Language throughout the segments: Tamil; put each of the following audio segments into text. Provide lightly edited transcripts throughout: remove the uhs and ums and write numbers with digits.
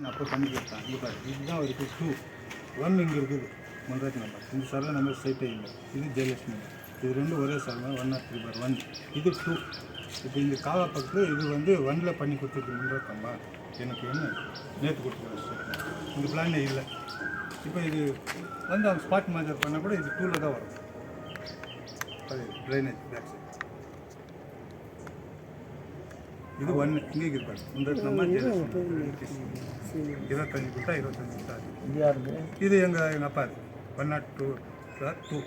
அப்போ பண்ணி கொடுத்தான். இது பாரு, இதுதான் ஒரு 2 1 இங்கே இருக்குது மன்ராஜ் நம்பர். இந்த சர்வே நம்பர் சைட்டே இல்லை. இது ஜெயலட்சுமி நம்பர். இது ரெண்டும் ஒரே சர்வே 103/1. இது 2. இப்போ இந்த காவா பக்கத்தில் இது வந்து 1ல் பண்ணி கொடுத்துருக்கு மன்ராஜம்பா. எனக்கு என்ன நேற்று கொடுத்துருக்கேன். இந்த பிளானே இல்லை. இப்போ இது வந்து அவங்க ஸ்பாட் மேஜர் பண்ணால் கூட இது 2ல் தான் வரும். அது ட்ரைனேஜ் பேக் சைட். இது 1 இங்கே இருப்பாரு. இந்த நம்ம 25 கொடுத்தா 25 கொடுத்தா. இது எங்கள் அப்பா. 102/2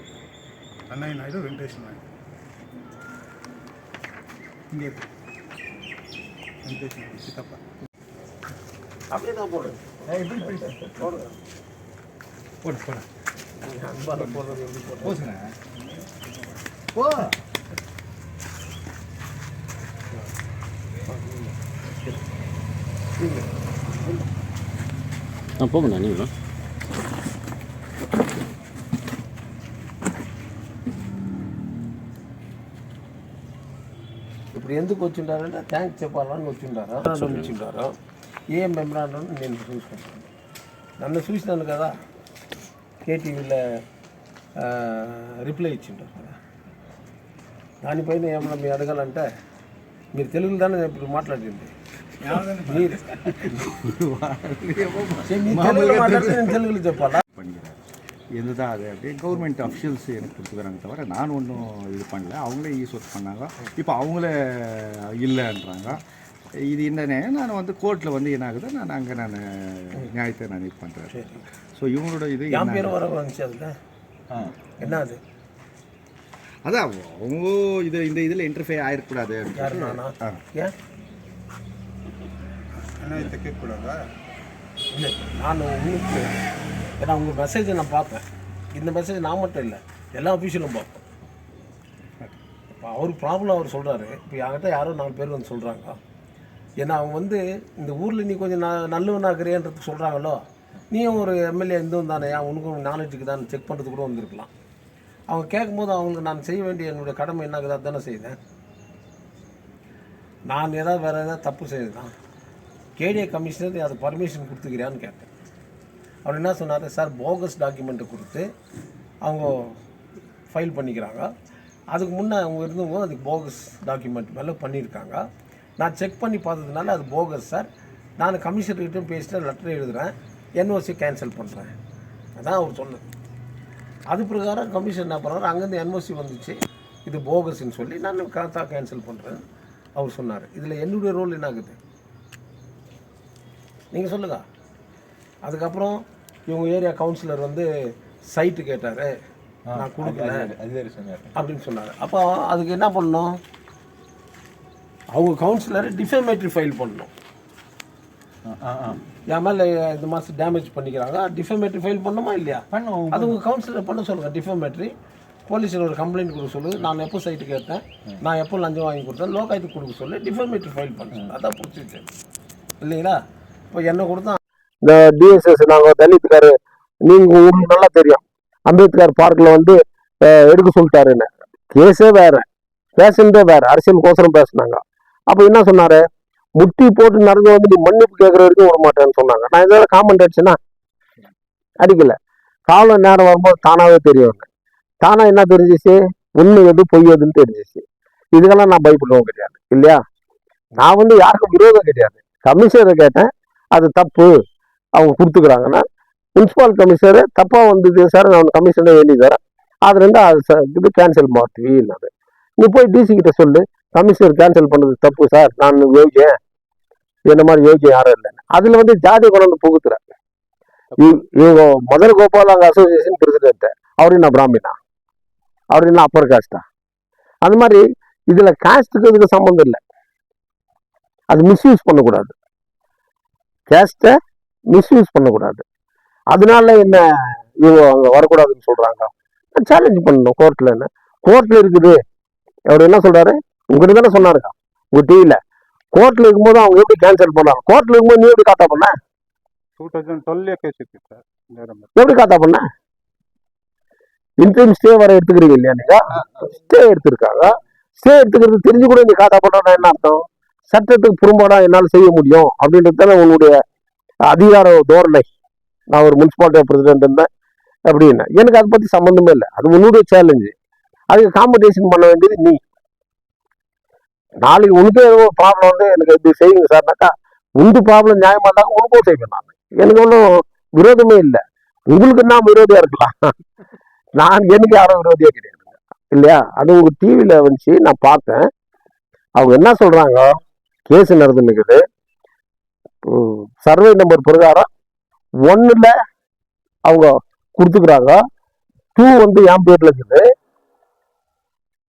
அண்ணாய் நாயுடு வெங்கடேஷன் நாயுடு. இங்கே இருக்கு வெங்கடேஷன் நாயுடு சித்தப்பா. அப்படியே தான் போடுறேன். போடு போச்சுண்ணே. போ போகண்ணா நீங்களா ఇప్పుడు ఎందుకు వచ్చిండారంటే థ్యాంక్స్ చెప్పాలని వచ్చిండారా వచ్చిండారు ఏం మెమరాండం నేను చూసుకుంటాను. నన్ను చూసినాను కదా కేటీవీలో రిప్లై ఇచ్చిండారు కదా. దానిపైన ఏమన్నా మీరు అడగాలంటే మీరు తెలుగులో దాన్ని ఇప్పుడు మాట్లాడింది. మీరు తెలుగులో మాట్లాడితే నేను తెలుగులో చెప్పాలా? இதுதான் அது அப்படியே கவர்மெண்ட் அஃபிஷியல்ஸ் எனக்கு கொடுத்துக்கிறாங்க தவிர நான் ஒன்றும் இது பண்ணல. அவங்களே ஈஸ்வர்ட் பண்ணாங்க. இப்போ அவங்களே இல்லைன்றாங்க. இது என்னன்னே நான் வந்து கோர்ட்டில் வந்து என்ன ஆகுது, நான் அங்கே நியாயத்தை நான் இது பண்ணுறேன். ஸோ இவங்களோட இது என் பேர் வர வந்துச்சு. அதில் என்ன அது அதான் அவங்க இது இந்த இதில் இன்டர்ஃபே ஆகிடக்கூடாது. ஏன் என்ன இதை கேட்கக்கூடாதா? இல்லை, நான் உங்களுக்கு ஏன்னா உங்கள் மெசேஜை நான் பார்ப்பேன். இந்த மெசேஜ் நான் மட்டும் இல்லை, எல்லா ஆஃபீஸிலும் பார்ப்பேன். இப்போ அவர் ப்ராப்ளம் அவர் சொல்கிறாரு. இப்போ என்கிட்ட யாரோ 4 பேர் வந்து சொல்கிறாங்க. ஏன்னா அவங்க வந்து இந்த ஊரில் நீ கொஞ்சம் நல்லவனாக்குறியன்றது சொல்கிறாங்களோ. நீயும் ஒரு எம்எல்ஏ இருந்தும் தானே, உனக்கும் நாலேஜுக்கு தான் செக் பண்ணுறது கூட வந்திருக்கலாம். அவங்க கேட்கும்போது அவங்களுக்கு நான் செய்ய வேண்டிய என்னுடைய கடமை என்னாகுதா தானே செய்தேன். நான் ஏதாவது வேறு ஏதாவது தப்பு செய்யுதுதான் கேடிஏ கமிஷனர் அது பர்மிஷன் கொடுத்துக்கிறியான்னு கேட்டேன். அவர் என்ன சொன்னார், சார் போகஸ் டாக்குமெண்ட்டை கொடுத்து அவங்க ஃபைல் பண்ணிக்கிறாங்க. அதுக்கு முன்னே அவங்க இருந்தவங்க அதுக்கு போகஸ் டாக்குமெண்ட் மேலே பண்ணியிருக்காங்க. நான் செக் பண்ணி பார்த்ததுனால அது போகஸ் சார். நான் கமிஷனர்கிட்ட பேசிட்டு லெட்டர் எழுதுகிறேன், என்ஓசி கேன்சல் பண்ணுறேன். அதான் அவர் சொன்னது. அது பிரகாரம் கமிஷன் என்ன பண்ணுறாரு, அங்கேருந்து என்ஓசி வந்துச்சு, இது போகஸ்ன்னு சொல்லி நான் காத்தா கேன்சல் பண்ணுறேன் அவர் சொன்னார். இதில் என்னுடைய ரோல் என்ன ஆகுது நீங்கள் சொல்லுங்கள். அதுக்கப்புறம் இவங்க ஏரியா கவுன்சிலர் வந்து சைட்டு கேட்டார், நான் கொடுக்கல அப்படின்னு சொன்னார். அப்போ அதுக்கு என்ன பண்ணணும், அவங்க கவுன்சிலரை டிஃபேமேட்ரி ஃபைல் பண்ணணும். என் மேலே இந்த மாதம் டேமேஜ் பண்ணிக்கிறாங்க, டிஃபேமேட்ரி ஃபைல் பண்ணணுமா இல்லையா? அது உங்கள் கவுன்சிலரை பண்ண சொல்லுங்கள். டிஃபேமேட்ரி போலீஸில் ஒரு கம்ப்ளைண்ட் கொடுக்க சொல்லு, நான் எப்போ சைட்டு கேட்டேன், நான் எப்போ லஞ்சம் வாங்கி கொடுத்தேன், லோகாயத்துக்கு கொடுக்க சொல்லி டிஃபேமேட்ரி ஃபைல் பண்ணணும். அதான் பிடிச்சிச்சு இல்லைங்களா? இப்போ என்ன கொடுத்தா இந்த டிஎஸ்எஸ் நாங்கள் தலித்துக்காரு, நீங்கள் உங்களுக்கு நல்லா தெரியும், அம்பேத்கர் பார்க்கில் வந்து எடுக்க சொல்லிட்டாருன்னு. கேஸே வேறு, பேசுனதே வேறு, அரசியல் கோசரம் பேசுனாங்க. அப்போ என்ன சொன்னார், முட்டி போட்டு நடந்து வந்து நீ மன்னிப்பு கேட்குற வரைக்கும் விட மாட்டேன்னு சொன்னாங்க. நான் இதோட காமெண்ட் அடிச்சேன்னா அடிக்கல. காலம் நேரம் வரும்போது தானாகவே தெரியும். தானாக என்ன தெரிஞ்சிச்சு, உண்மை எது பொய் எதுன்னு தெரிஞ்சிச்சு. இதுக்கெல்லாம் நான் பயப்படுவோம் கிடையாது இல்லையா? நான் வந்து யாருக்கும் விரோதம் கிடையாது. கமிஷனரை கேட்டேன், அது தப்பு அவங்க கொடுத்துக்கிறாங்கன்னா, முனிசிபால் கமிஷனர் தப்பாக வந்தது சார், நான் கமிஷனரை எழுதி தரேன், அதுலேருந்து அது இது கேன்சல் மாற்றுவீன்னாரு. நீ போய் டிசி கிட்ட சொல்லு, கமிஷனர் கேன்சல் பண்ணது தப்பு சார், நான் யோகியன், என்ன மாதிரி யோகியம் யாரும் இல்லைன்னு. அதில் வந்து ஜாதியை கொண்டு வந்து புகுத்துறேன். இவங்க மதர் கோபால் அங்கே அசோசியேஷன் பிரசிடென்ட், அவரு என்ன பிராமினா, அவரு என்ன அப்பர் காஸ்டா? அந்த மாதிரி இதில் காஸ்ட்டுக்கு இதுக்கு சம்மந்தம் இல்லை. அது மிஸ்யூஸ் பண்ணக்கூடாது, கேஸ்ட்டை மிஸ்யூஸ் பண்ணக்கூடாது. அதனால என்ன இவங்க அங்கே வரக்கூடாதுன்னு சொல்கிறாங்க. சேலஞ்ச் பண்ணணும் கோர்ட்டில். என்ன கோர்ட்டில் இருக்குது, அவர் என்ன சொல்கிறாரு, உங்ககிட்ட தானே சொன்னாருக்கா உங்கள் டிவியில். கோர்ட்டில் இருக்கும்போது அவங்க எப்படி கேன்சல் பண்ணாங்க? கோர்ட்டில் இருக்கும்போது நீ எப்படி காத்தா பண்ண? 2012 கேஸ் இருக்கு சார். எப்படி காத்தா பண்ண? இன்டர்ம் ஸ்டே வர எடுத்துக்கிறீங்க இல்லையா? நீங்கள் ஸ்டே எடுத்துருக்காங்க. ஸ்டே எடுத்துக்கிறது தெரிஞ்சு கூட நீ காத்தா பண்ணா என்ன அர்த்தம்? சட்டத்துக்கு புறம்பாடா என்னால் செய்ய முடியும் அப்படின்றது தானே உன்னுடைய அதிகார தோரணை. நான் ஒரு முனிசிபாலிட்டி பிரசிடென்ட் இருந்தேன் அப்படின்னு. எனக்கு அதை பற்றி சம்மந்தமே இல்லை. அது உன்னுடைய சேலஞ்சு. அதுக்கு காம்படிஷன் பண்ண வேண்டியது நீ. நாளைக்கு உனக்கு ஏதோ ப்ராப்ளம் வந்து எனக்கு இது செய்யுங்க சார்னாக்கா, உண்டு ப்ராப்ளம் நியாயமா இருந்தாங்க உனக்கும் செய்வேன் நான். எனக்கு ஒன்றும் விரோதமே இல்லை. உங்களுக்கு நான் விரோதியா இருக்கலாம், நான் எனக்கு யாரும் விரோதியா கிடையாது இல்லையா. அது உங்க டிவியில வந்துச்சு, நான் பார்த்தேன். அவங்க என்ன சொல்றாங்க, கேஸ் நடந்துருக்குது, சர்வே நம்பர் பிரகாரம் 1ல் அவங்க கொடுத்துக்கிறாங்க, 2 வந்து என் பேர்ல இருக்குது.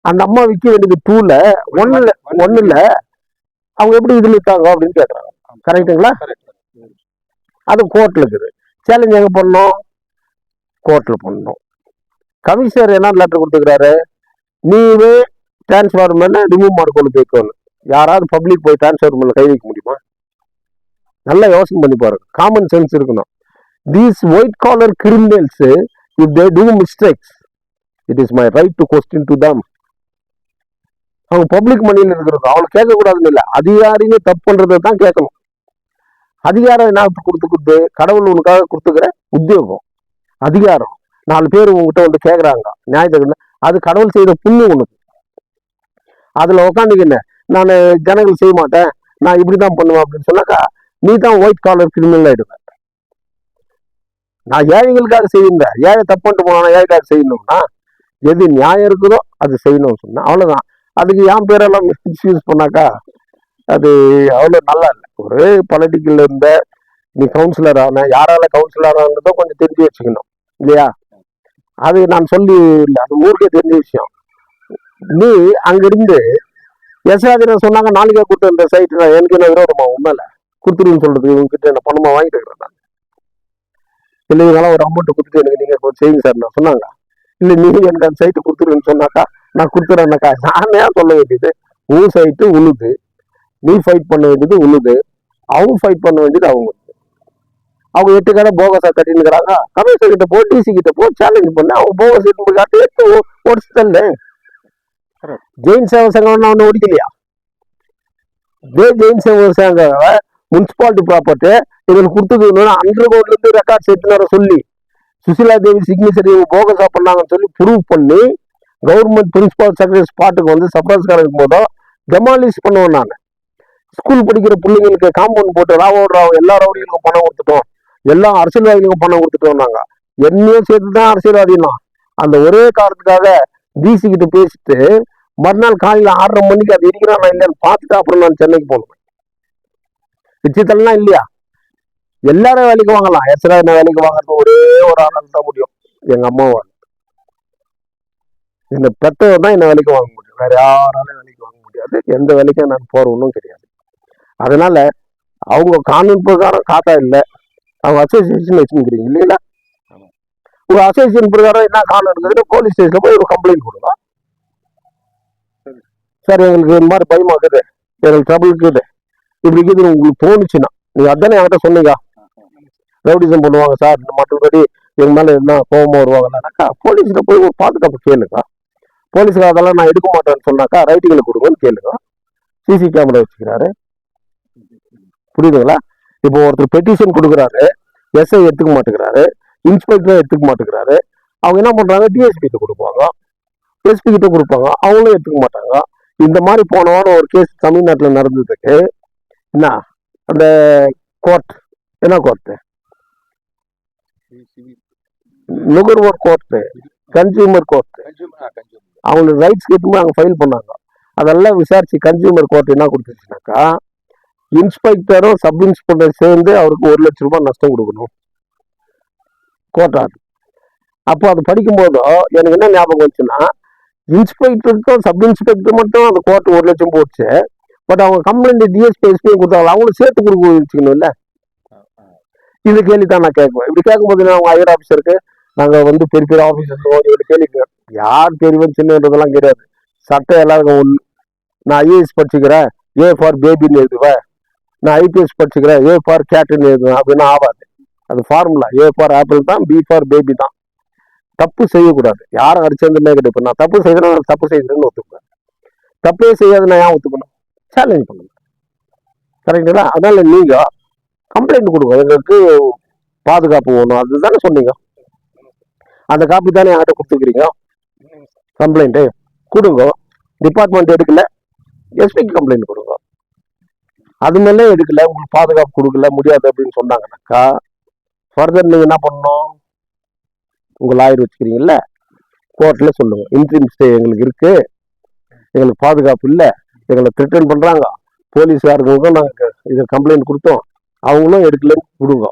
அந்த அம்மா விற்க வேண்டியது 2ல், 1ல் அவங்க எப்படி இதுல இருக்காங்க அப்படின்னு கேட்கறாங்க. கரெக்டுங்களா? அது கோர்ட்ல இருக்குது. சேலஞ்ச் எங்க பண்ணணும்? கோர்ட்ல பண்ணணும். கமிஷனர் என்ன லெட்டர் கொடுத்துக்கிறாரு, நீவே டிரான்ஸ்ஃபார்மர் ரிமூவ் மார்க்கொண்டு போய்க்கணும். யாராவது பப்ளிக் போய் டிரான்ஸ்ஃபார்மர்ல கை வைக்க முடியுமா? நல்லா யோசனை பண்ணி பாருங்க. காமன் சென்ஸ் இருக்கணும். These white collar criminals, if they do mistakes, it is my right to question to them. அவங்க பப்ளிக் மணியில் இருக்கிறது அவளை கேட்கக்கூடாதுன்னு இல்லை, அதிகாரிங்க தப்பு பண்றதை தான் கேட்கணும். அதிகாரம் என்ன கொடுத்து கடவுள் உனக்காக கொடுத்துக்கிற உத்தியோகம், அதிகாரம். 4 பேர் உங்ககிட்ட வந்து கேட்குறாங்க நியாயத்தை, அது கடவுள் செய்த புண்ணியம் உனக்கு. அதுல உக்காந்துக்கின்னு நான் ஜனங்கள் செய்ய மாட்டேன், நான் இப்படிதான் பண்ணுவேன் அப்படின்னு சொன்னாக்கா, நீ தான் ஒயிட் காலர் கிரிமினல் ஆயிடுவேன். நான் ஏழைகளுக்காக செய்யுங்க, ஏழை தப்பு பண்ணிட்டு போனா ஏழைக்காக செய்யணும்னா எது நியாயம் இருக்குதோ அது செய்யணும்னு சொன்னா அவ்வளவுதான். அதுக்கு என் பேரெல்லாம் மிஸ்யூஸ் பண்ணாக்கா அது அவ்வளோ நல்லா இல்லை. ஒரு பொலிட்டிக்கல் இருந்த நீ கவுன்சிலர் ஆன, யாரால கவுன்சிலர் ஆனதோ கொஞ்சம் தெரிஞ்சு வச்சுக்கணும் இல்லையா. அது நான் சொல்லி இல்லை, அது ஊருக்கே தெரிஞ்ச விஷயம். நீ அங்கிருந்து எஸ்ஆதின சொன்னாங்க, நாளைக்கே கொடுத்து இந்த சைட்டு எனக்கு என்ன விரோதமா உண்மையில கொடுத்துருன்னு சொல்றது, இவங்ககிட்ட என்ன பணமா வாங்கிட்டு இருக்கிறேன் நான். இல்லை இவங்களாம் ஒரு அமௌண்ட் கொடுத்துட்டு எனக்கு நீங்க கொஞ்சம் செய்யுங்க சார் நான் சொன்னாங்க. இல்லை நீங்க எனக்கு அந்த சைட்டு கொடுத்துருன்னு சொன்னாக்கா நான் கொடுத்துறேன்னாக்கா, நான் ஏன் சொல்ல வேண்டியது? உன் சைட்டு உழுது, நீ ஃபைட் பண்ண வேண்டியது உழுது, அவங்க ஃபைட் பண்ண வேண்டியது அவங்க. அவங்க 8 கடை போகஸா கட்டினுக்கிறாங்க. கமிஷனர் கிட்ட போ, டிசி கிட்ட போ, சேலஞ்ச் பண்ண. அவங்க போகஸ் காட்டி எடுத்து ஓடிச்சு தள்ளு. ஜெயின் சேவை சங்கம் ஒன்று ஓடிக்கலையா? ஜெயின் சேவை சங்கம் முனிசிபாலிட்டி ப்ராப்பர்ட்டி இவங்களுக்கு கொடுத்துக்கணும். அண்டர் கிரவுண்ட்ல இருந்து ரெக்கார்ட்ஸ் எடுத்துன்னு வர சொல்லி, சுசிலா தேவி சிக்னேச்சர் இவங்க போகஸா பண்ணாங்கன்னு சொல்லி ப்ரூவ் பண்ணி கவர்மெண்ட் பிரின்சிபால் செக்ரட்டரி ஸ்பாட்டுக்கு வந்து சப்ராஸ்காரம் இருக்கும் போதோ டெமாலிஷ் பண்ணுவேன் நான். ஸ்கூல் படிக்கிற பிள்ளைங்களுக்கு காம்பவுண்ட் போட்டு ராவ் எல்லா ரவுடிகளுக்கும் பணம் கொடுத்துட்டோம், எல்லா அரசியல்வாதிகளுக்கும் பணம் கொடுத்துட்டோம். நாங்க என்னையும் சேர்த்து தான் அரசியல்வாதினா. அந்த ஒரே காரணத்துக்காக டிசி கிட்ட பேசிட்டு மறுநாள் காலையில் 6:30 மணிக்கு அது இருக்கிறான் இல்லைன்னு பார்த்துட்டு அப்புறம் நான் சென்னைக்கு போனேன். விசித்தல்லாம் இல்லையா? எல்லாரும் வேலைக்கு வாங்கலாம், எஸ்ரா என்ன வேலைக்கு வாங்குறது ஒரே ஒரு ஆளால் தான் முடியும், எங்க அம்மாவால். இந்த பெற்றவர் தான் என்ன வேலைக்கு வாங்க முடியும், வேற யாராலும் வேலைக்கு வாங்க முடியாது. எந்த வேலைக்கும் நான் போற ஒன்றும் கிடையாது. அதனால அவங்க கானூன் பிரகாரம் காத்தா இல்லை, அவங்க அசோசியேஷன் வச்சுக்கிறீங்க இல்லைங்களா? உங்க அசோசியேஷன் பிரகாரம் என்ன காரணம் இருக்குது, போலீஸ் ஸ்டேஷன்ல போய் ஒரு கம்ப்ளைண்ட் கொடுங்க. சார் எங்களுக்கு இந்த மாதிரி பயமா இருக்குது, எங்களுக்கு ட்ரபிள் இருக்குது, இப்படி இருக்குது உங்களுக்கு தோணுச்சுன்னா நீங்க அதானே என்கிட்ட சொன்னீங்க. ரவுடிசம் பண்ணுவாங்க சார், மற்றபடி எங்க மேல என்ன கோபமா வருவாங்கன்னாக்கா போலீஸ்ல போய் ஒரு பாதுகாப்பு கேளுங்க. போலீஸ்ல அதெல்லாம் நான் எடுக்க மாட்டேன்னு சொன்னாக்கா ரைட்டிங்களை கொடுங்கன்னு கேளுங்க. சிசி கேமரா வச்சுக்கிறாரு, புரியுதுங்களா? இப்போ ஒருத்தர் பெட்டிஷன் கொடுக்குறாரு, எஸ்ஐ எடுத்துக்க மாட்டேங்கிறாரு, இன்ஸ்பெக்டர் எடுத்துக்க மாட்டேங்கிறாரு. அவங்க என்ன பண்றாங்க, டிஎஸ்பி கிட்ட கொடுப்பாங்க, எஸ்பி கிட்ட கொடுப்பாங்க, அவங்களும் எடுத்துக்க மாட்டாங்க. இந்த மாதிரி போன வாரம் ஒரு கேஸ் தமிழ்நாட்டில் நடந்ததுக்கு என்ன அந்த கோர்ட், என்ன கோர்ட்டு, நுகர்வோர் கோர்ட்டு, கன்சியூமர் கோர்ட்டு, அவங்களுக்கு ரைட்ஸ் கேட்டு அவங்க ஃபைல் பண்ணாங்க. அதெல்லாம் விசாரிச்சு கன்சியூமர் கோர்ட் என்ன கொடுத்துச்சுனாக்கா, இன்ஸ்பெக்டரும் சப் இன்ஸ்பெக்டர் சேர்ந்து அவருக்கு 1 லட்சம் ரூபாய் நஷ்டம் கொடுக்கணும் கோர்ட் ஆர்டர். அப்போ அது படிக்கும்போது எனக்கு என்ன ஞாபகம் வச்சுன்னா, இன்ஸ்பெக்டருக்கும் சப் இன்ஸ்பெக்டர் மட்டும் அந்த கோர்ட் 1 லட்சம் போச்சு. பட் அவங்க கம்ப்ளைண்ட் டிஎஸ்பி எஸ்பி கொடுத்தாங்க, அவங்களும் சேர்த்து கொடுக்க வச்சுக்கணும் இல்லை. இது கேள்வி தான் நான் கேட்குவேன். இப்படி கேட்கும்போது அவங்க ஹையர் ஆஃபீஸருக்கு நாங்கள் வந்து பெரிய பெரிய ஆஃபீஸர்ஸ் இவரு கேள்வி, யார் பெரியவன் சின்னன்றதெல்லாம் கிடையாது, சட்டம் எல்லாருக்கும் ஒன்று. நான் ஐஏஎஸ் படிச்சுக்கிறேன், ஏ ஃபார் பேபின்னு எழுதுவேன், நான் ஐபிஎஸ் படிச்சுக்கிறேன், ஏ ஃபார் கேட்டுன்னு எழுதுவேன் அப்படின்னா ஆகாது. அது ஃபார்முலா, ஏ ஃபார் ஆப்பிள் தான், பி ஃபார் பேபி தான். தப்பு செய்யக்கூடாது, யாரும் அடிச்சதுன்னே கிடையாது. நான் தப்பு செய்யறேன், நான் தப்பு செய்யறேன்னு ஒத்துக்குவேன். தப்பே செய்யாது நான் ஏன் ஒத்துக்கணும், சேலஞ்ச் பண்ணணும், கரெக்டுங்களா? அதனால நீங்க கம்ப்ளைண்ட் கொடுங்க, எங்களுக்கு பாதுகாப்பு வேணும், அதுதானே சொன்னீங்க. அந்த காப்பி தானே என்கிட்ட கொடுத்துக்கிறீங்க. கம்ப்ளைண்ட்டு கொடுங்க, டிபார்ட்மெண்ட் எடுக்கல, எஸ்பிக்கு கம்ப்ளைண்ட் கொடுங்க. அது மேலே எடுக்கல, உங்களுக்கு பாதுகாப்பு கொடுக்கல, முடியாது அப்படின்னு சொன்னாங்கன்னாக்கா ஃபர்தர் நீங்கள் என்ன பண்ணணும்? உங்கள் லாயர் வச்சுக்கிறீங்கல்ல, கோர்ட்டில் சொல்லுங்க, இன்ட்ரீம் ஸ்டே எங்களுக்கு இருக்கு, எங்களுக்கு பாதுகாப்பு இல்லை, எங்களை த்ரெட்டன் பண்ணுறாங்க, போலீஸாருக்கும் நாங்கள் இதை கம்ப்ளைண்ட் கொடுத்தோம், அவங்களும் எடுக்கலன்னு கொடுங்க.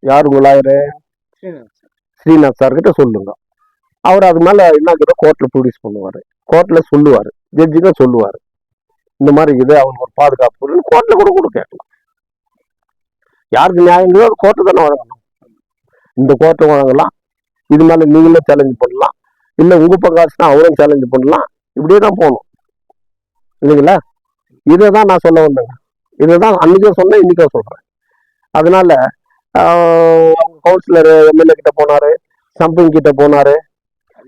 யார் உங்கள் லாயரு? ஸ்ரீநாத் சார்கிட்ட சொல்லுங்க. அவர் அது மேலே என்ன கோர்ட்டில் ப்ரொடியூஸ் பண்ணுவார், கோர்ட்டில் சொல்லுவார், ஜட்ஜிங்க சொல்லுவார், இந்த மாதிரி இது அவங்களுக்கு ஒரு பாதுகாப்பு கோர்ட்டில் கூட கேட்கலாம். யாருக்கு நியாயங்களோ அது கோர்ட்டு தானே வழங்கணும். இந்த கோர்ட்டை வழங்கலாம், இது மேலே நீங்களும் சேலஞ்ச் பண்ணலாம், இல்லை உங்கள் பங்காச்சுன்னா அவரும் சேலஞ்ச் பண்ணலாம், இப்படியே தான் போகணும் இல்லைங்களா? இதை தான் நான் சொல்ல வந்தேங்க. இதை தான் அன்றைக்கும் சொன்னேன், இன்றைக்கும் சொல்கிறேன். அதனால அவங்க கவுன்சிலர் எம்எல்ஏ கிட்ட போனார், சம்பிங் கிட்ட போனார்,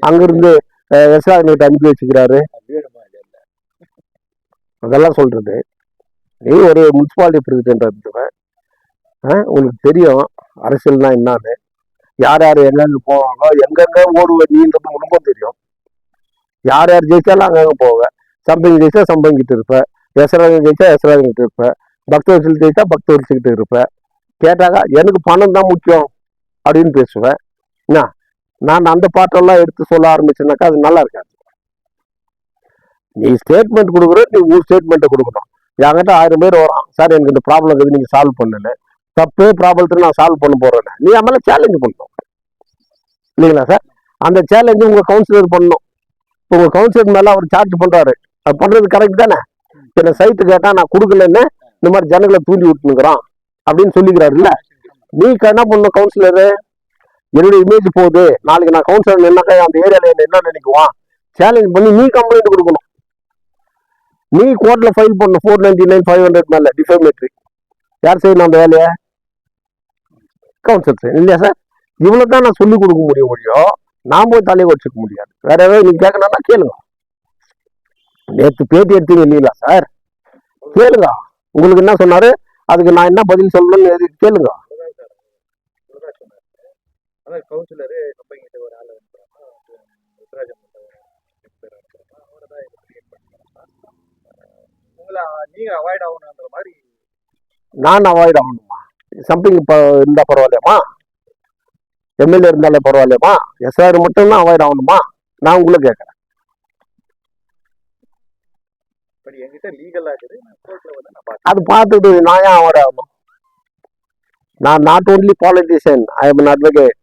அங்கேருந்து எஸ்ஆர் கிட்ட அனுப்பி வச்சுக்கிறாரு. அதெல்லாம் சொல்கிறது, நீ ஒரு முனிசிபாலிட்டி பிரசிடென்ட் இருந்துவேன், உங்களுக்கு தெரியும் அரசியல்னா என்னான்னு, யார் யார் எங்கெங்கே போவாங்க, எங்கெங்கே ஓடுவேன் நீன்றது உனக்கும் தெரியும். யார் யார் ஜெயிச்சாலும் அங்கங்கே போவேன். சம்பிங் ஜெயிச்சா சம்பிங் கிட்ட இருப்பேன், எஸ்ராஜன் ஜெயிச்சா எஸ்ராஜன் கிட்ட இருப்பேன், பக்தவரிசல் ஜெயிச்சா பக்தவரிசல் இருப்பேன். கேட்டாங்க எனக்கு பணம் தான் முக்கியம் அப்படின்னு பேசுவேன். என்ன நான் அந்த பாட்டெல்லாம் எடுத்து சொல்ல ஆரம்பிச்சேன்னாக்கா அது நல்லா இருக்காது. நீ ஸ்டேட்மெண்ட் கொடுக்குற, நீ ஊர் ஸ்டேட்மெண்ட்டை கொடுக்கணும். என்கிட்ட 1000 பேர் வரான், சார் எனக்கு இந்த ப்ராப்ளம் இருக்குது, நீங்கள் சால்வ் பண்ணல, தப்பே ப்ராப்ளத்தை நான் சால்வ் பண்ண போறேன், நீ அம்மால சேலஞ்ச் பண்ணணும் இல்லைங்களா சார்? அந்த சேலஞ்சு உங்க கவுன்சிலர் பண்ணணும். உங்க கவுன்சிலர் மேல அவர் சார்ஜ் பண்றாரு, அது பண்றது கரெக்ட் தானே? என்ன சைட்டு கேட்டா நான் கொடுக்கலன்னு இந்த மாதிரி ஜனங்களை தூண்டி விட்டுனுக்குறான் அப்படின்னு சொல்லிக்கிறாரு இல்ல? நீ என்ன பண்ணணும்? கவுன்சிலரு என்னுடைய இமேஜ் போகுது, நாளைக்கு நான் கவுன்சிலர் என்னக்கா அந்த ஏரியால என்ன நினைக்குவான், சேலஞ்ச் பண்ணி நீ கம்ப்ளைண்ட் கொடுக்கணும். நீ கோர்ட்ல ஃபைல் பண்ணணும் 499 500 மேல டிஃபேமேட்டரி. யார் செய்யணும் அந்த வேலையை? கவுன்சிலர் செய்யணும் இல்லையா சார்? இவ்வளவு தான் நான் சொல்லிக் கொடுக்க முடியும், நான் போய் தலையை வச்சுக்க முடியாது. வேற ஏதாவது நீங்க கேட்கணும்னா கேளுங்க. நேற்று பேட்டி எடுத்தீங்க இல்லைங்களா சார், கேளுங்க. உங்களுக்கு என்ன சொன்னாரு, அதுக்கு நான் என்ன பதில் சொல்லணும்னு கேளுங்க. நான் அவாய்ட் ஆகணுமா? சம்திங் இப்போ இருந்தா பரவாயில்லையாமா? எம்எல்ஏ இருந்தாலே பரவாயில்லையாமா? எஸ்ஆர் மட்டும் தான் அவாய்ட் ஆகணுமா? நான் உங்களை கேட்கறேன். அது பார்த்துட்டு நான் ஏன் அவாய்ட் ஆகணும்? நான் not only politician, I am an advocate.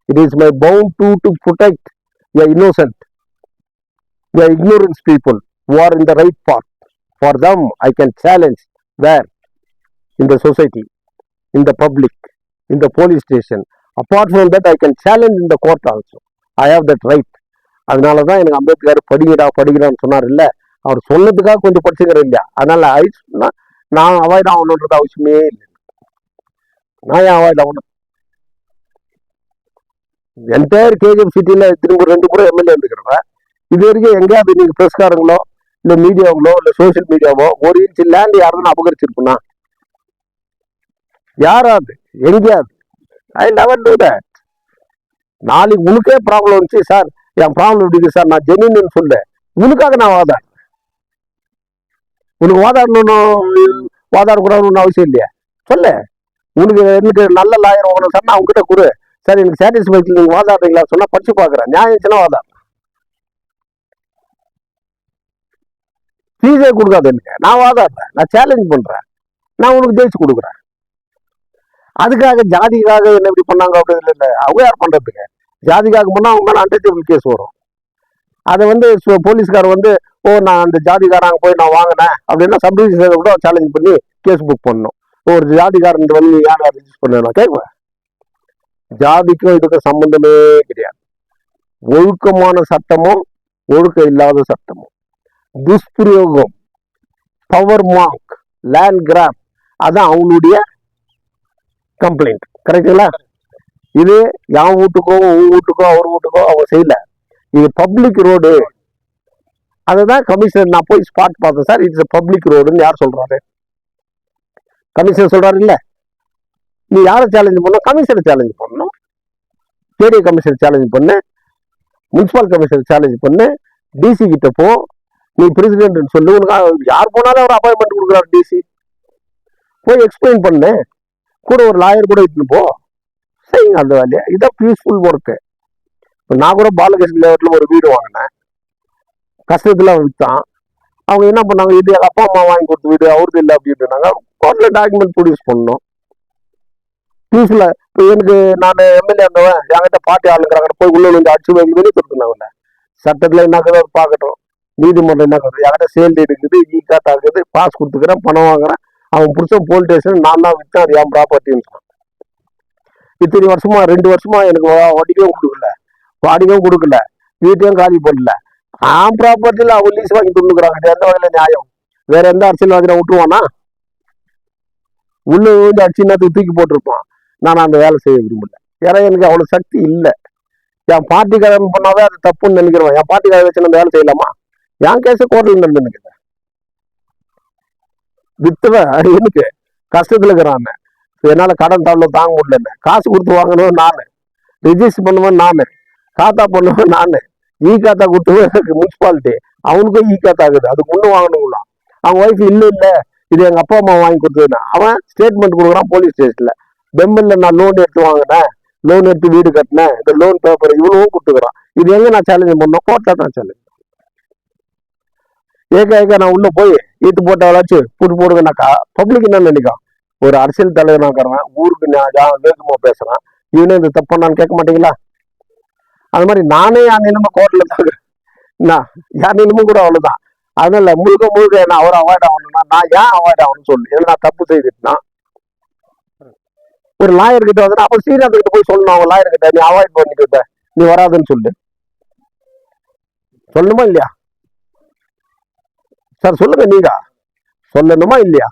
It is my bound to protect the innocent, the ignorant people who are in the right path. For them, I can challenge where? In the society, in the public, in the police station. Apart from that, I can challenge in the court also. I have that right. அதனால தான் எனக்கு அம்பேத்கர் படிக்கிறான்னு சொன்னார் இல்லை, அவர் சொன்னதுக்காக கொஞ்சம் படிச்சுக்கிறேன் இல்லையா? அதனால நான் அவாய்ட் ஆகணுன்றது அவசியமே இல்லை. நான் ஏன் அவாய்ட் ஆகணும்? என்டையர் கேஜிஎஃப் சிட்டியில் திரும்ப 2 முறை எம்எல்ஏ இருந்துக்கிறவன், இது வரைக்கும் எங்கேயாவது நீங்கள் பிரஸ்காரங்களோ இல்லை மீடியாவங்களோ இல்லை சோசியல் மீடியாவோ 1 இன்ச் லேண்ட் யாருன்னு அபகரிச்சிருக்குன்னா யாராவது எங்கேயாவது? I never do that. நாளைக்கு உனக்கே ப்ராப்ளம் வந்துச்சு, சார் என் ப்ராப்ளம் இருக்கு சார், நான் ஜென்யூன் சொல்ல, உனக்காக நான் வாதாடுறேன். உனக்கு வாதாடக்கூடாதுன்னு அவசியம் இல்லையா? சொல்ல, உனக்கு எனக்கு நல்ல லாயர் வாங்கணும் சார், நான் உங்ககிட்ட கொடு சார், எனக்கு சாட்டிஸ்ஃபைட் நீங்கள் வாதாடுறீங்களா சொன்னா படிச்சு பார்க்குறேன், நியாயம் வாதாடுறேன். ஃபீஸே கொடுக்காது எனக்கு, நான் வாதாடுறேன், நான் சேலஞ்ச் பண்றேன், நான் உனக்கு ஜெயிச்சு கொடுக்குறேன். அதுக்காக ஜாதிக்காக என்ன இப்படி பண்ணாங்க அப்படின்னு இல்லை, அவேர் பண்றதுக்கு. ஜாதிக்காக பண்ணா அவங்க மேலே அன்டச்சபிள் கேஸ் வரும். அதை போலீஸ்கார் நான் அந்த ஜாதிக்காரங்க போய் நான் வாங்கினேன் அப்படின்னா சப்டிவிஷன் கூட சேலஞ்ச் பண்ணி கேஸ் புக் பண்ணணும். ஒரு ஜாதிக்காரன் யார் ரிஜிஸ்டர் பண்ணணும் கேட்குவேன். ஜாதிக்கும் இதுக்கும் சம்பந்தமே கிடையாது. ஒழுக்கமான சட்டமும் ஒழுக்கம் இல்லாத சட்டமும், துஷ்பிரயோகம், பவர் மார்க், லேண்ட் கிராப், அதான் அவங்களுடைய கம்ப்ளைண்ட். கரெக்டுங்களா? இது என் வீட்டுக்கோ உன் வீட்டுக்கோ அவர் வீட்டுக்கோ அவங்க செய்யல, இது பப்ளிக் ரோடு. அதுதான் கமிஷனர் நான் போய் ஸ்பாட் பார்த்தேன் சார், இட்ஸ் பப்ளிக் ரோடுன்னு யார் சொல்றாரு? கமிஷனர் சொல்கிறாரு இல்லை, நீ யாரை சேலஞ்ச் பண்ணணும்? கமிஷனை சேலஞ்ச் பண்ணணும். ஏரியா கமிஷனர் சேலஞ்ச் பண்ணு, முனிசிபல் கமிஷனர் சேலஞ்ச் பண்ணு, டிசி கிட்ட போ, நீ பிரசிடென்ட்னு சொல்லு. உனக்கு யார் போனாலும் அவர் அப்பாயின்மெண்ட் கொடுக்குறாரு டிசி. போய் எக்ஸ்பிளைன் பண்ணு, கூட ஒரு லாயர் கூட இட்டுன்னு போ, செய்யுங்க அந்த வேலையை. இதான் பீஸ்ஃபுல் ஒர்க்கு. இப்போ நான் கூட பாலகிருஷ்ண லேஅவுட்டில் ஒரு வீடு வாங்கினேன், கஷ்டத்தில் விற்றான். அவங்க என்ன பண்ணாங்க, இது எங்கள் அப்பா அம்மா வாங்கி கொடுத்த வீடு, அவருக்கு இல்லை அப்படின்ட்டுனாங்க. கோர்ட்டில் டாக்குமெண்ட் ப்ரொடியூஸ் பண்ணணும் பீஸ்ஃபுல்லாக. இப்போ எனக்கு நான் எம்எல்ஏ இருந்தவன், என்கிட்ட பார்ட்டி ஆளுங்கிறாங்க, போய் உள்ள வந்து அடிச்சு வாங்கி வெளியே கொடுத்துருந்தாங்கல்ல. சட்டத்தில் என்ன கதை பார்க்கட்டும், நீதிமன்றம் என்ன கதை, என்கிட்ட சேல் இருக்குது, ஈக்காத்தா இருக்குது, பாஸ் கொடுத்துக்கிறேன், பணம் வாங்குறேன். அவன் பிடிச்ச போலீஸ் ஸ்டேஷன் நான் தான் விற்றேன், அது என் ப்ராப்பர்ட்டின்னு சொன்னான். இத்தனை வருஷமா 2 வருஷமா எனக்கு வட்டிக்கும் கொடுக்கல, வாடிக்கையும் கொடுக்கல, வீட்டையும் காலி பண்ணல. ஆம் ப்ராப்பர்ட்டியில் அவங்க லீஸ் வாங்கி துண்டுக்குறாங்க. இது எந்த வகையில் நியாயம்? வேற எந்த அரசியல்வாதியை விட்டுருவானா? உள்ள வந்து அடிச்சுன்னத்துக்கு தூக்கி போட்டிருப்பான். நான் அந்த வேலை செய்ய விரும்பல. ஏன்னா எனக்கு அவ்வளோ சக்தி இல்லை. என் பார்ட்டி கதை பண்ணாவே அது தப்புன்னு நினைக்கிறேன். என் பார்ட்டி கதை வச்சு அந்த வேலை செய்யலாமா? என் கேஸை கோர்ட்டில் நடந்துன்னு வித்துவன் எனக்கு கஷ்டத்தில் இருக்கிறான். என்னால் கடன் தவளை தாங்க முடியல. காசு கொடுத்து வாங்கணும் நான், ரிஜிஸ்டர் பண்ணுவேன் நான், காத்தா பண்ணுவேன் நான். காத்தா கொடுத்துவேன் முனிசிபாலிட்டி, அவனுக்கும் காத்தா ஆகுது, அதுக்கு முன்னே வாங்கணுங்களாம். அவங்க ஒய்ஃப் இல்லை இது எங்கள் அப்பா அம்மா வாங்கி கொடுத்ததுன்னு அவன் ஸ்டேட்மெண்ட் கொடுக்குறான் போலீஸ் ஸ்டேஷனில். பெம்பிளில் நான் லோன் எடுத்து வாங்கினேன், லோன் எடுத்து வீடு கட்டினேன், இந்த லோன் பேப்பர் இவ்வளவும் கொடுத்துக்கிறான். இது எங்கே நான் சேலஞ்ச் பண்ணோம்? கோர்ட்டில் தான் சேலஞ்ச். ஏக்க நான் உள்ள போய் ஈத்து போட்டவளாச்சும் கூட்டு போடுங்கனாக்கா பப்ளிக் என்ன நினைக்கும்? ஒரு அரசியல் தலைவனாக்கிறவன் ஊருக்கு வேகமாக பேசுறான், இவனே இந்த தப்பான்னு கேட்க மாட்டீங்களா? அது மாதிரி நானே என் நிலைமை கோர்ட்டில் தாங்க, என் நிலைமை கூட அவ்வளோதான். அதனால முழுக்க என்ன அவர் அவாய்ட் ஆகணும்னா நான் ஏன் அவாய்ட் ஆகணும்னு சொல்லு. ஏன்னா நான் தப்பு செய்துட்டுனா ஒரு லாயர் கிட்ட வந்து அப்போ ஸ்ரீநாத் கிட்ட போய் சொல்லணும். அவங்க லாயர் கிட்ட நீ அவாய்ட் பண்ணிக்கிட்ட, நீ வராதுன்னு சொல்லு, சொல்லணுமா இல்லையா சார்? சொல்லுங்க, நீங்க சொல்லணுமா இல்லையா?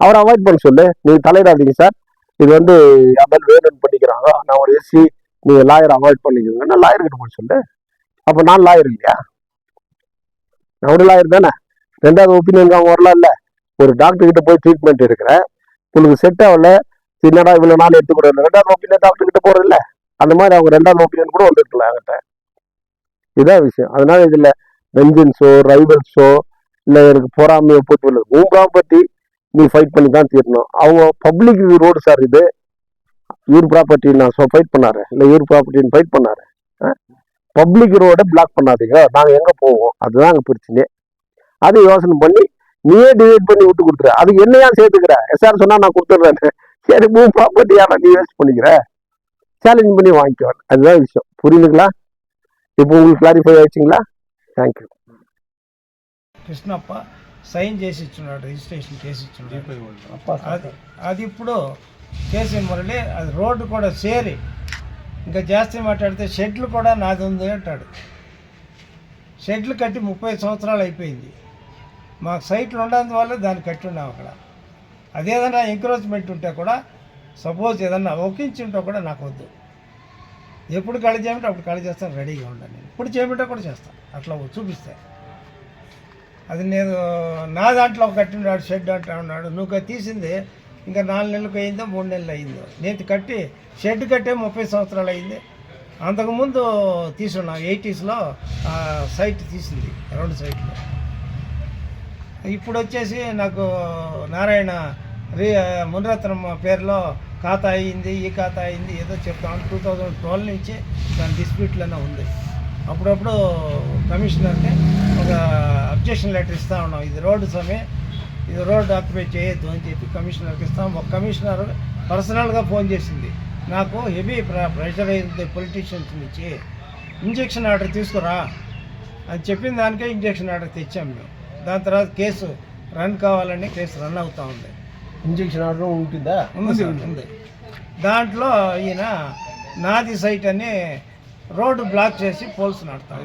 அவரை அவாய்ட் பண்ண சொல்லு. நீங்க தலையிடாதீங்க சார், இது வந்து அமல் வேணும்னு பண்ணிக்கிறாங்க, நான் ஒரு எஸ்சி, நீங்க லாயர் அவாய்ட் பண்ணிக்கோங்கன்னா லாயர் கிட்ட போய் சொல்லு. அப்போ நான் லாயர் இல்லையா? நான் ஒரு லாயர் தானே. 2வது ஒப்பீனியன் அவங்க வரலாம் இல்லை. ஒரு டாக்டர் கிட்ட போய் ட்ரீட்மெண்ட் எடுக்கிறேன், உங்களுக்கு செட் ஆகல, சின்னடா இவ்வளோ நாள் எடுத்துக்கூடாது, 2வது ஒப்பீனியன் டாக்டர் கிட்ட போறது இல்லை. அந்த மாதிரி அவங்க 2வது ஒப்பீனியன் கூட வந்துருக்கலாம் என்கிட்ட. இதான் விஷயம். அதனால இதுல வெஞ்சன்ஸோ ரைவல்ஸோ இல்லை எனக்கு பொறாமையோ போட்டு இல்லை. உன் ப்ராப்பர்ட்டி நீ ஃபைட் பண்ணி தான் தீரணும். அவங்க பப்ளிக் ரோடு சார், இது இவர் ப்ராப்பர்ட்டி நான் ஃபைட் பண்ணாரு, இல்லை இவர் ப்ராப்பர்ட்டின்னு ஃபைட் பண்ணாரு. பப்ளிக் ரோடை பிளாக் பண்ணாதீங்க, நாங்கள் எங்கே போவோம், அதுதான் அங்கே பிரச்சனையே. அதை யோசனை பண்ணி நீயே டிவைட் பண்ணி விட்டு கொடுத்துற. அதுக்கு என்னையா சேர்த்துக்கிற? எஸ்ஆர் சொன்னா நான் கொடுத்துட்றேன். சரி, மூணு ப்ராப்பர்ட்டியா நீ வேஸ்ட் பண்ணிக்கிற, சேலஞ்ச் பண்ணி வாங்கிக்குவேன். அதுதான் விஷயம். புரியுதுங்களா? இப்போ உங்களுக்கு கிளாரிஃபை ஆயிடுச்சுங்களா? தேங்க்யூ. కృష్ణప్ప సైన్ చేసి ఇచ్చున్నాడు, రిజిస్ట్రేషన్ చేసి ఇచ్చున్నాడు. అది ఇప్పుడు కేసీ మురళి అది రోడ్డు కూడా చేరి ఇంకా జాస్తి మాట్లాడితే షెడ్లు కూడా నాది ఉంది అంటాడు. షెడ్లు కట్టి 30 సంవత్సరాలు అయిపోయింది. మాకు సైట్లు ఉన్నందువల్ల దాన్ని కట్టి ఉన్నాం అక్కడ. అదేదన్నా ఎంకరేజ్మెంట్ ఉంటే కూడా, సపోజ్ ఏదన్నా ఒకించి ఉంటే కూడా నాకు వద్దు. ఎప్పుడు ఖాళీ చేయమంటే అప్పుడు ఖాళీ చేస్తాను, రెడీగా ఉండాలి. నేను ఇప్పుడు చేయమంటే కూడా చేస్తాను, అట్లా చూపిస్తే. అది నేను నా దాంట్లో కట్టినాడు షెడ్ అంటా ఉన్నాడు. నువ్వు తీసింది ఇంకా 4 నెలలకు అయిందో 3 నెలలు అయిందో. నేను కట్టి షెడ్ కట్టే 30 సంవత్సరాలు అయింది. అంతకుముందు తీసుకున్నా 80sలో సైట్ తీసింది, 2 సైట్లు. ఇప్పుడు వచ్చేసి నాకు నారాయణ మునిరత్నం పేరులో ఖాతా అయింది, ఈ ఖాతా అయింది ఏదో చెప్తాను. 2012 నుంచి దాని డిస్ప్యూట్లోనే ఉంది. అప్పుడప్పుడు కమిషనర్ని ఒక అబ్జెక్షన్ లెటర్ ఇస్తూ ఉన్నాం, ఇది రోడ్డు సమయం, ఇది రోడ్డు ఆక్యుపై చేయొద్దు అని చెప్పి కమిషనర్కి ఇస్తాం. ఒక కమిషనర్ పర్సనల్గా ఫోన్ చేసింది నాకు, హెవీ ప్రెషర్ అయింది పొలిటీషియన్స్ నుంచి, ఇంజక్షన్ ఆర్డర్ తీసుకురా అని చెప్పిన దానికే ఇంజక్షన్ ఆర్డర్ తెచ్చాం మేము. దాని తర్వాత కేసు రన్ కావాలని కేసు రన్ అవుతూ ఉంది. ఇంజక్షన్ ఆర్డర్ ఉంటుందా? ఉంది. దాంట్లో ఈయన నాది సైట్ అని రోడ్డు బ్లాక్ చేసి పోల్స్ నడతాం.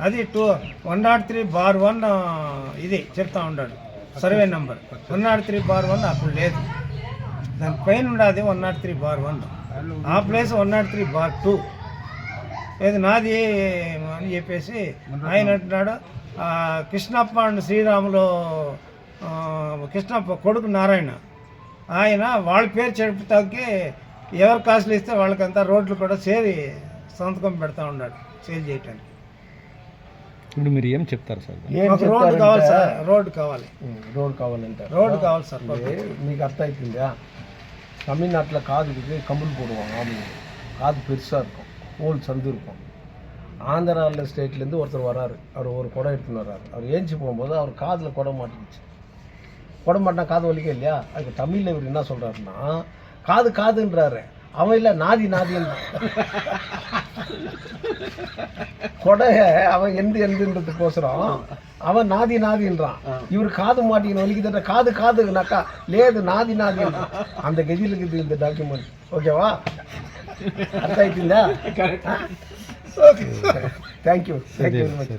అది 103/1 ఇది చెప్తా ఉన్నాడు, సర్వే నెంబర్ 103/1 అప్పుడు లేదు. దాని పైన ఉండదు 103/1, ఆ ప్లేస్ 103/2 ఏది నాది అని చెప్పేసి ఆయన అంటున్నాడు. కృష్ణప్ప అండ్ శ్రీరాములు, కృష్ణప్ప కొడుకు నారాయణ ఆయన వాళ్ళ పేరు చెడుపుతాకి ఎవరు కాసులు ఇస్తే వాళ్ళకంతా రోడ్లు కూడా సేరి సంతకం పెడతా ఉన్నాడు సేల్ చేయటానికి. ఇప్పుడు మీరు ఏం చెప్తారు సార్? ఏం మాకు రోడ్డు కావాలి సార్, రోడ్డు కావాలి, రోడ్ కావాలంటారు. రోడ్డు కావాలి సార్. మీకు அர்த்தம் ஆயிடுச்சுங்களா? தமிழ்நாட்டில் காது இருக்குது, கம்பல் போடுவாங்க ஆம்பளைங்க. காது பெருசாக இருக்கும், ஹோல் சந்து இருக்கும். ஆந்திராவில் ஸ்டேட்லேருந்து ஒருத்தர் வராரு, அவர் ஒரு குடம் எடுத்துன்னு வர்றாரு. அவர் ஏஞ்சி போகும்போது அவர் காதில் குடம் மாட்டிக்கிச்சு. குடம் மாட்டினா காது வலிக்க இல்லையா? அதுக்கு தமிழில் இவர் என்ன சொல்கிறாருன்னா, காது காதுன்றாரு, அவன் இல்லை நாதி நாதின்னு. கொடைய அவன் எந்தன்றதுக்கோசரம் அவன் நாதி நாதின்றான். இவர் காது மாட்டின்னு வலிக்குதுன்ற காது காதுனாக்கா லேது நாதி நாதின்றான். அந்த கெதியில் இருக்குது இந்த டாக்குமெண்ட். ஓகேவா? அர்த்தம் ஆயிடுச்சுங்களா? Thank you very much.